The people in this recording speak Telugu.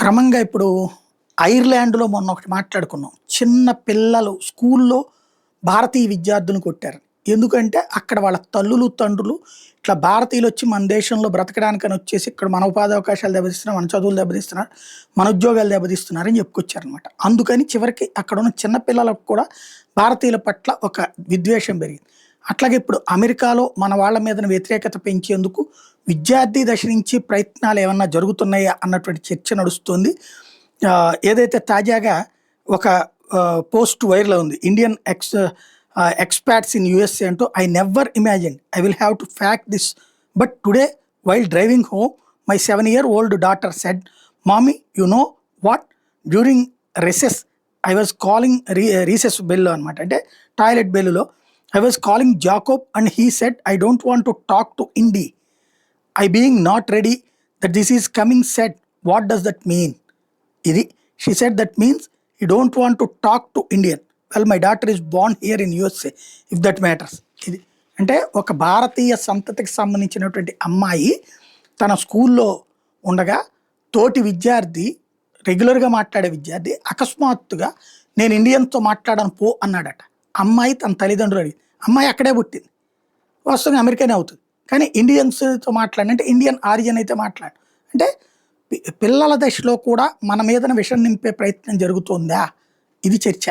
క్రమంగా ఇప్పుడు ఐర్లాండ్‌లో మొన్న ఒకటి మాట్లాడుకున్నాం. చిన్న పిల్లలు స్కూల్‌లో భారతీయ విద్యార్థులను కొట్టారు. ఎందుకంటే అక్కడ వాళ్ళ తల్లులు, తండ్రులు ఇట్లా భారతీయులొచ్చి మన దేశంలో బ్రతకడానికని వచ్చేసి ఇక్కడ మన ఉపాధి అవకాశాలు దెబ్బతీస్తున్నారు, మన చదువులు దెబ్బతీస్తున్నారు, మన ఉద్యోగాలు దెబ్బతీస్తున్నారని చెప్పుకొచ్చారనమాట. అందుకని చివరికి అక్కడున్న చిన్న పిల్లలకు కూడా భారతీయుల పట్ల ఒక విద్వేషం పెరిగింది. అట్లాగే ఇప్పుడు అమెరికాలో మన వాళ్ళ మీదన వ్యతిరేకత పెంచేందుకు విద్యార్థి దశ నుంచి ప్రయత్నాలు ఏమన్నా జరుగుతున్నాయా అన్నటువంటి చర్చ నడుస్తుంది. ఏదైతే తాజాగా ఒక పోస్ట్ వైరల్ ఉంది. ఇండియన్ ఎక్స్‌పాట్స్ ఇన్ యూఎస్ఏ అంటూ I never imagined I will have to fact this but today while driving home my 7-year-old daughter said mommy you know what during recess I was calling recess bell అనమాట. అంటే టాయిలెట్ బెల్లులో I was calling Jacob and he said I don't want to talk to Indie I being not ready that this is coming said what does that mean ఇది. She said that means you don't want to talk to Indian. Well my daughter is Born here in USA if that matters. ఇది అంటే ఒక భారతీయ సంతతికి సంబంధించినటువంటి అమ్మాయి తన స్కూల్లో ఉండగా తోటి విద్యార్థి, రెగ్యులర్గా మాట్లాడే విద్యార్థి అకస్మాత్తుగా నేను ఇండియన్తో మాట్లాడను పో అన్నాడట. అమ్మాయి తన తల్లిదండ్రులు అడిగింది. అమ్మాయి అక్కడే పుట్టింది, వాస్తవంగా అమెరికానే అవుతుంది, కానీ ఇండియన్స్తో మాట్లాడంటే ఇండియన్ ఆరిజిన్ అయితే మాట్లాడు అంటే పిల్లల దశలో కూడా మన మీదన విషం నింపే ప్రయత్నం జరుగుతుందా? ఇది చర్చ.